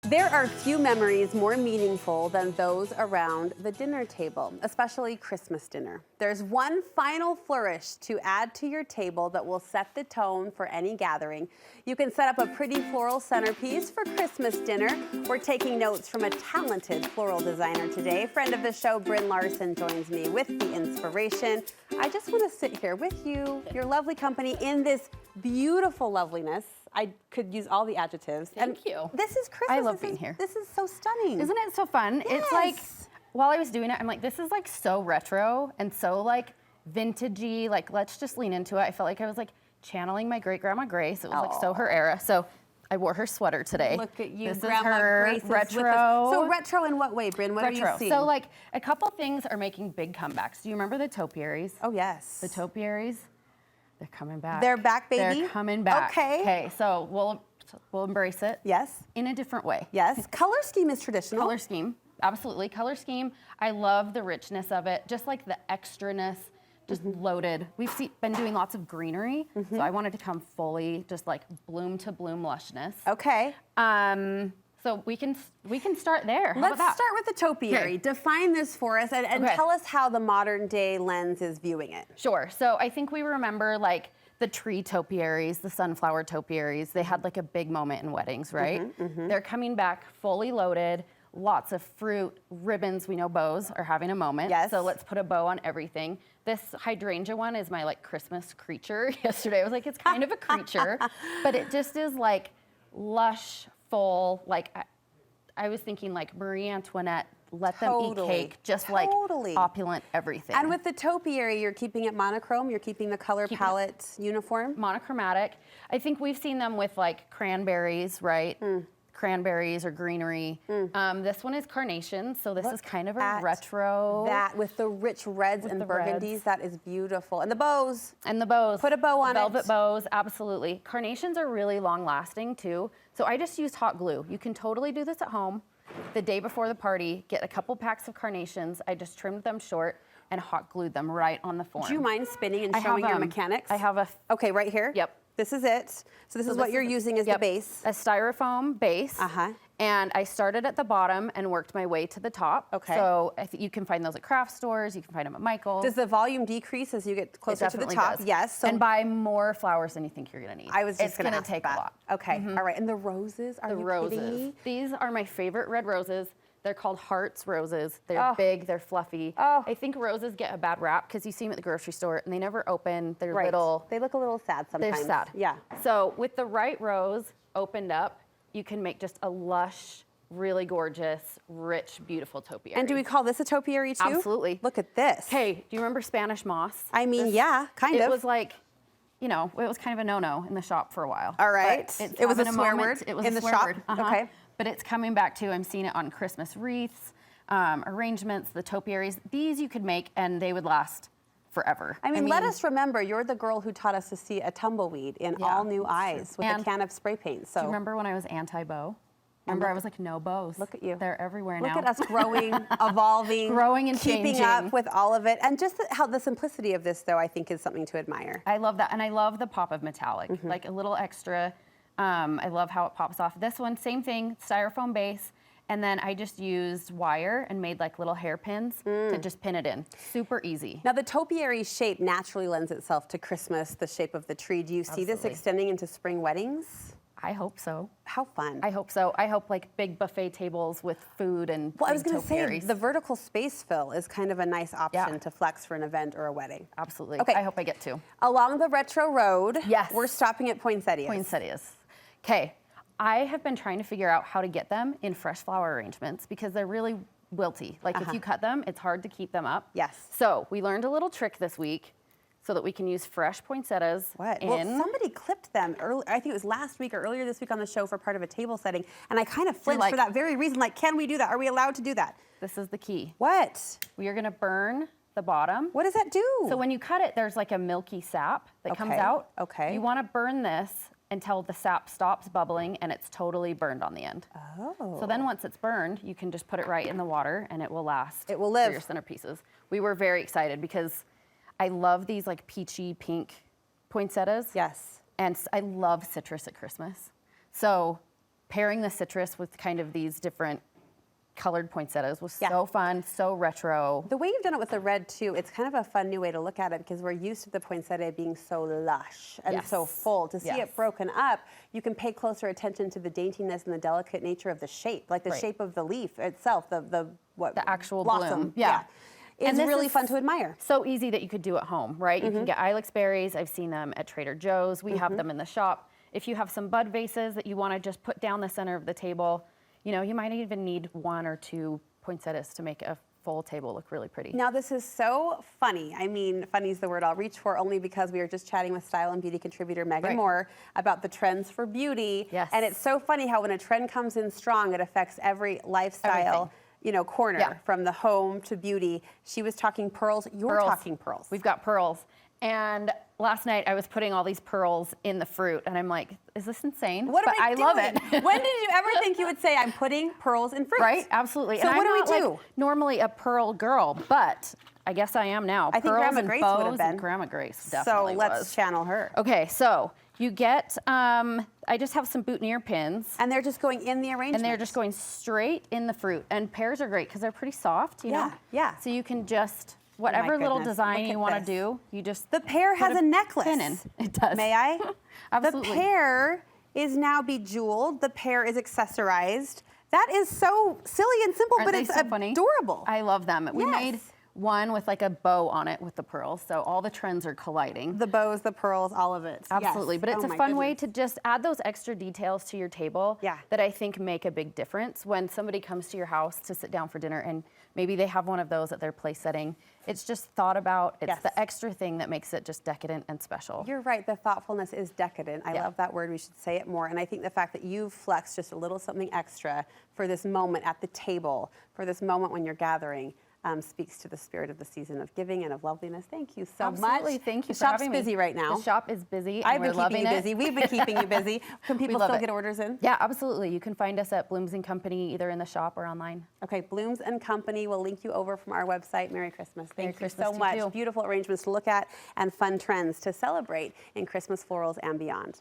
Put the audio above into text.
There are few memories more meaningful than those around the dinner table, especially Christmas dinner. There's one final flourish to add to your table that will set the tone for any gathering. You can set up a pretty floral centerpiece for Christmas dinner. We're taking notes from a talented floral designer today. Friend of the show, Brynn Larsen, joins me with the inspiration. I just want to sit here with you, your lovely company, in this beautiful loveliness. I could use all the adjectives. Thank you. This is Christmas. I love being here. This is so stunning. Isn't it so fun? Yes. It's like, while I was doing it, I'm like, this is like so retro and so like vintagey. Like, let's just lean into it. I felt like I was like channeling my great grandma Grace. It was like so her era. So I wore her sweater today. Look at you, this Grandma is her Grace. retro. So retro in what way, Brynn? What retro. are you seeing? So like a couple things are making big comebacks. Do you remember the Topiaries? Oh yes. The Topiaries. They're coming back. They're back, baby? They're coming back. Okay. Okay, so we'll embrace it. Yes. In a different way. Yes. Color scheme is traditional. Color scheme, absolutely. Color scheme, I love the richness of it, just like the extraness, just loaded. We've been doing lots of greenery, so I wanted to come fully just like bloom to bloom lushness. Okay. So we can start there. How Let's about that? start with the topiary. Okay. Define this for us and Okay. tell us how the modern day lens is viewing it. Sure. So I think we remember like the tree topiaries, the sunflower topiaries. They had like a big moment in weddings, right? They're coming back fully loaded, lots of fruit, ribbons. We know bows are having a moment. Yes. So let's put a bow on everything. This hydrangea one is my like Christmas creature. Yesterday I was like, it's kind of a creature, but it just is like lush, full. Like I was thinking like Marie Antoinette. Let them eat cake, just like opulent everything. And with the topiary, you're keeping it monochrome, you're keeping the color palette uniform? Monochromatic. I think we've seen them with like cranberries, right? Cranberries or greenery. This one is carnations, so this is kind of a retro. That with the rich reds and burgundies, that is beautiful. And the bows. And the bows. Put a bow on it. Velvet bows, absolutely. Carnations are really long lasting too. So I just used hot glue. You can totally do this at home. The day before the party, get a couple packs of carnations. I just trimmed them short and hot glued them right on the form. Do you mind spinning and showing your mechanics? I have a... Okay, right here? Yep. This is it. So this is what you're using as the base. A styrofoam base. And I started at the bottom and worked my way to the top. Okay. So I think you can find those at craft stores. You can find them at Michael's. Does the volume decrease as you get closer to the top? Does. Yes. So and buy more flowers than you think you're going to need. I was just going to It's going to take a lot. Okay. All right. And the roses? Are you kidding me? These are my favorite red roses. They're called Hearts roses. They're big, they're fluffy. I think roses get a bad rap because you see them at the grocery store and they never open. They're little. They look a little sad sometimes. They're sad. Yeah. So with the right rose opened up, you can make just a lush, really gorgeous, rich, beautiful topiary. And do we call this a topiary too? Absolutely. Look at this. Hey, do you remember Spanish moss? I mean, yeah, kind of. It was like, you know, it was kind of a no-no in the shop for a while. All right. It was a swear word. It was in the shop. Okay. But it's coming back too. I'm seeing it on Christmas wreaths, arrangements, the topiaries. These you could make and they would last forever. I mean, let us remember, you're the girl who taught us to see a tumbleweed in all new eyes with a can of spray paint. So do you remember when I was anti-bow? Remember, I was like, no bows. Look at you. They're everywhere now. Look at us growing, evolving, growing and keeping changing. up with all of it. And just how the simplicity of this, though, I think is something to admire. I love that. And I love the pop of metallic, like a little extra. I love how it pops off. This one, same thing, styrofoam base. And then I just used wire and made like little hairpins to just pin it in. Super easy. Now the topiary shape naturally lends itself to Christmas, the shape of the tree. Do you see this extending into spring weddings? I hope so. How fun. I hope so. I hope like big buffet tables with food and I was going to say, the vertical space fill is kind of a nice option to flex for an event or a wedding. Absolutely. Okay. I hope I get to. Along the retro road, we're stopping at poinsettias. Poinsettias. Okay. I have been trying to figure out how to get them in fresh flower arrangements because they're really wilty. Like if you cut them, it's hard to keep them up. Yes. So we learned a little trick this week so that we can use fresh poinsettas. Well, somebody clipped them early. I think it was last week or earlier this week on the show for part of a table setting, and I kind of flinched for that very reason. Like, can we do that? Are we allowed to do that? This is the key. What? We are going to burn the bottom. What does that do? So when you cut it, there's like a milky sap that comes out. Okay. You want to burn this until the sap stops bubbling and it's totally burned on the end. Oh. So then once it's burned, you can just put it right in the water and it will last. It will live. For your centerpieces. We were very excited because I love these like peachy pink poinsettas. Yes. And I love citrus at Christmas. So pairing the citrus with kind of these different colored poinsettias was so fun, so retro. The way you've done it with the red too, it's kind of a fun new way to look at it because we're used to the poinsettia being so lush and so full. To see it broken up, you can pay closer attention to the daintiness and the delicate nature of the shape, like the shape of the leaf itself, the actual blossom. Bloom. Yeah. It's really fun to admire. So easy that you could do at home, right? You can get ilex berries. I've seen them at Trader Joe's. We have them in the shop. If you have some bud vases that you want to just put down the center of the table, you know, you might even need 1 or 2 poinsettias to make a full table look really pretty. Now this is so funny. I mean, funny is the word I'll reach for only because we were just chatting with style and beauty contributor Megan Moore about the trends for beauty. Yes. And it's so funny how when a trend comes in strong, it affects every lifestyle. You know, corner from the home to beauty. She was talking pearls. You're talking pearls. We've got pearls. And last night I was putting all these pearls in the fruit, and I'm like, is this insane? What but I love it. When did you ever think you would say, I'm putting pearls in fruit? Right, absolutely. So and what I'm do we not do? Like normally a pearl girl, but I guess I am now. I think Pearls Grandma and Grace would have bows been. and Grandma Grace definitely So let's was. channel her. Okay, so you get, I just have some boutonniere pins. And they're just going in the arrangement. And they're just going straight in the fruit. And pears are great because they're pretty soft, you know? Yeah. So you can just, whatever little goodness, design look you at want to this. do, you just The pear has a necklace. pin in. It does. May I? Absolutely. The pear is now bejeweled. The pear is accessorized. That is so silly and simple, Aren't but they it's so funny? adorable. I love them. We Yes. made one with like a bow on it with the pearls, so all the trends are colliding. The bows, the pearls, all of it. Absolutely, Yes. but it's Oh a my fun way goodness. to just add those extra details to your table Yeah. that I think make a big difference when somebody comes to your house to sit down for dinner and maybe they have one of those at their place setting. It's just thought about. It's the extra thing that makes it just decadent and special. You're right. The thoughtfulness is decadent. I Yeah. love that word. We should say it more. And I think the fact that you've flexed just a little something extra for this moment at the table, for this moment when you're gathering, speaks to the spirit of the season of giving and of loveliness. Thank you so Absolutely. much. Thank you The for shop's having me. busy right now. The shop is busy, and I've we're been keeping loving you it. busy. We've been keeping you busy. Can people love still it. get orders in? Yeah, absolutely. You can find us at Blooms & Company either in the shop or online. Okay, Blooms & Company. We'll link you over from our website. Merry Christmas. Thank Merry you Christmas so to you much. too. Beautiful arrangements to look at and fun trends to celebrate in Christmas florals and beyond.